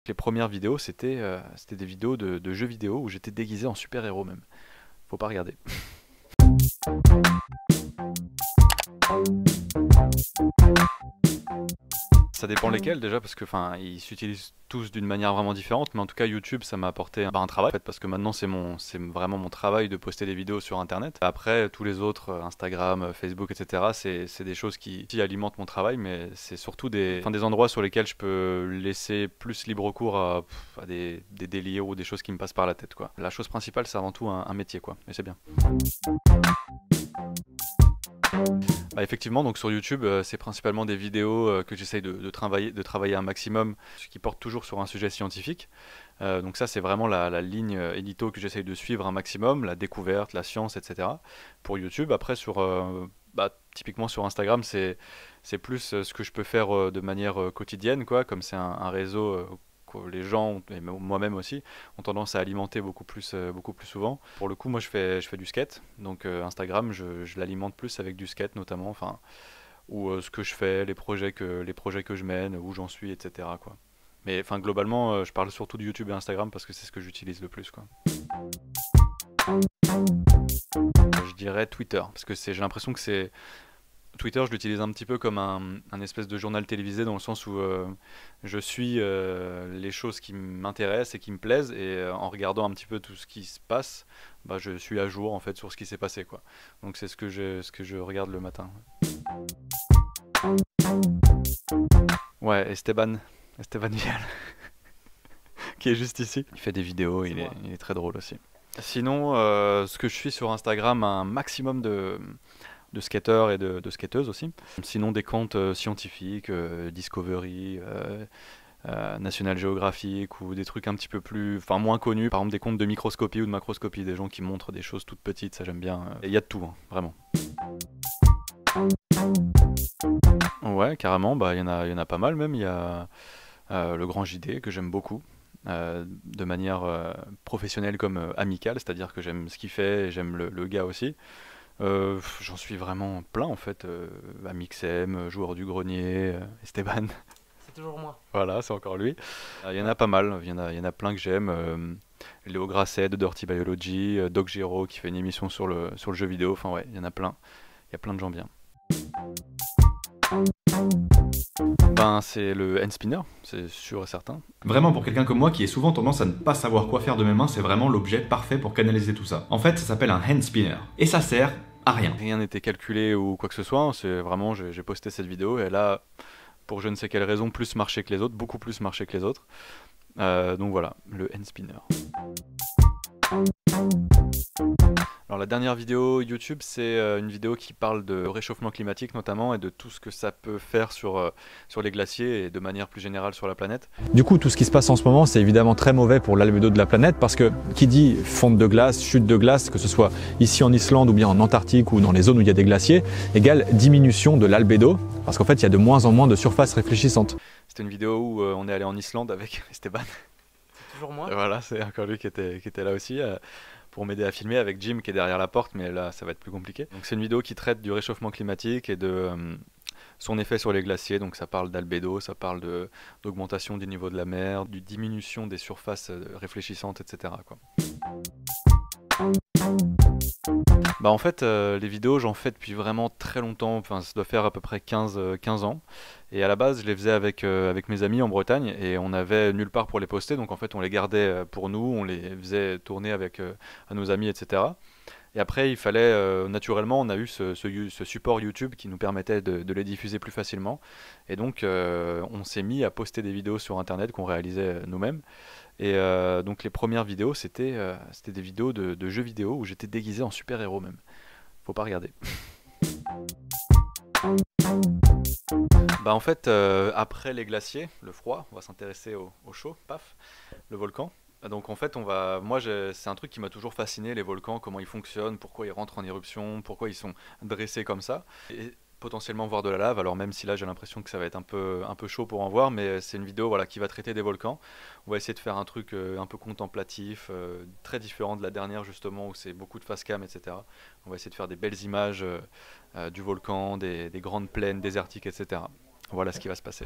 Les premières vidéos, c'était des vidéos de jeux vidéo où j'étais déguisé en super-héros même. Faut pas regarder. Ça dépend lesquels déjà parce que enfin ils s'utilisent tous d'une manière vraiment différente, mais en tout cas YouTube ça m'a apporté un travail en fait, parce que maintenant c'est vraiment mon travail de poster des vidéos sur internet. Après tous les autres Instagram, Facebook, etc. c'est des choses qui alimentent mon travail, mais c'est surtout des endroits sur lesquels je peux laisser plus libre cours à des délires ou des choses qui me passent par la tête quoi. La chose principale c'est avant tout un métier quoi, et c'est bien. Bah, effectivement, donc sur YouTube, c'est principalement des vidéos que j'essaye de travailler un maximum, ce qui porte toujours sur un sujet scientifique. Donc ça, c'est vraiment la ligne édito que j'essaye de suivre un maximum, la découverte, la science, etc. pour YouTube. Après, typiquement sur Instagram, c'est plus ce que je peux faire de manière quotidienne, quoi, comme c'est un réseau que les gens, et moi-même aussi, ont tendance à alimenter beaucoup plus souvent. Pour le coup, moi, je fais du skate, donc Instagram, je l'alimente plus avec du skate notamment, enfin, ou ce que je fais, les projets que je mène, où j'en suis, etc., quoi. Mais enfin, globalement, je parle surtout de YouTube et Instagram parce que c'est ce que j'utilise le plus, quoi. Je dirais Twitter, parce que j'ai l'impression que c'est Twitter, je l'utilise un petit peu comme un espèce de journal télévisé dans le sens où je suis les choses qui m'intéressent et qui me plaisent, et en regardant un petit peu tout ce qui se passe, bah, je suis à jour en fait sur ce qui s'est passé quoi. Donc c'est ce que je regarde le matin. Ouais, Esteban Vial, qui est juste ici. Il fait des vidéos, il est très drôle aussi. Sinon, ce que je suis sur Instagram, un maximum de skateurs et de skateuses aussi. Sinon des comptes scientifiques, Discovery, National Geographic, ou des trucs un petit peu plus, enfin moins connus, par exemple des comptes de microscopie ou de macroscopie, des gens qui montrent des choses toutes petites, ça j'aime bien. Et il y a de tout, hein, vraiment. Ouais, carrément, bah il y en a pas mal même. Il y a le Grand JD que j'aime beaucoup. De manière professionnelle comme amicale, c'est-à-dire que j'aime ce qu'il fait et j'aime le gars aussi. J'en suis vraiment plein en fait. Amixem, Joueur du Grenier, Esteban. C'est toujours moi. Voilà, c'est encore lui. Il y en a pas mal, il y en a plein que j'aime. Léo Grasset de Dirty Biology, Doc Giro qui fait une émission sur le jeu vidéo. Enfin ouais, il y en a plein. Il y a plein de gens bien. Ben c'est le hand spinner, c'est sûr et certain. Vraiment, pour quelqu'un comme moi qui a souvent tendance à ne pas savoir quoi faire de mes mains, c'est vraiment l'objet parfait pour canaliser tout ça. En fait, ça s'appelle un hand spinner. Et ça sert à rien. Rien n'était calculé ou quoi que ce soit, c'est vraiment, j'ai posté cette vidéo et elle a, pour je ne sais quelle raison, plus marché que les autres, beaucoup plus marché que les autres. Donc voilà, le hand spinner. Alors la dernière vidéo YouTube, c'est une vidéo qui parle de réchauffement climatique notamment et de tout ce que ça peut faire sur les glaciers et de manière plus générale sur la planète. Du coup, tout ce qui se passe en ce moment, c'est évidemment très mauvais pour l'albédo de la planète parce que qui dit fonte de glace, chute de glace, que ce soit ici en Islande ou bien en Antarctique ou dans les zones où il y a des glaciers, égale diminution de l'albédo parce qu'en fait, il y a de moins en moins de surface réfléchissante. C'était une vidéo où on est allé en Islande avec Esteban. C'est toujours moi. Voilà, c'est encore lui qui était là aussi. Pour m'aider à filmer avec Jim qui est derrière la porte, mais là ça va être plus compliqué. Donc c'est une vidéo qui traite du réchauffement climatique et de son effet sur les glaciers, donc ça parle d'albédo, ça parle d'augmentation du niveau de la mer, de diminution des surfaces réfléchissantes, etc., quoi. Bah en fait, les vidéos j'en fais depuis vraiment très longtemps, enfin ça doit faire à peu près 15 ans. Et à la base je les faisais avec mes amis en Bretagne et on avait nulle part pour les poster, donc en fait on les gardait pour nous, on les faisait tourner à nos amis, etc. Et après il fallait, naturellement on a eu ce support YouTube qui nous permettait de les diffuser plus facilement. Et donc on s'est mis à poster des vidéos sur internet qu'on réalisait nous-mêmes. Et donc les premières vidéos c'était des vidéos de jeux vidéo où j'étais déguisé en super-héros même. Faut pas regarder. Bah en fait, après les glaciers, le froid, on va s'intéresser au chaud, paf, le volcan. Donc en fait, c'est un truc qui m'a toujours fasciné, les volcans, comment ils fonctionnent, pourquoi ils rentrent en éruption, pourquoi ils sont dressés comme ça. Et potentiellement voir de la lave, alors même si là j'ai l'impression que ça va être un peu chaud pour en voir, mais c'est une vidéo voilà, qui va traiter des volcans. On va essayer de faire un truc un peu contemplatif, très différent de la dernière justement où c'est beaucoup de face cam, etc. On va essayer de faire des belles images du volcan, des grandes plaines désertiques, etc. Voilà ce qui va se passer.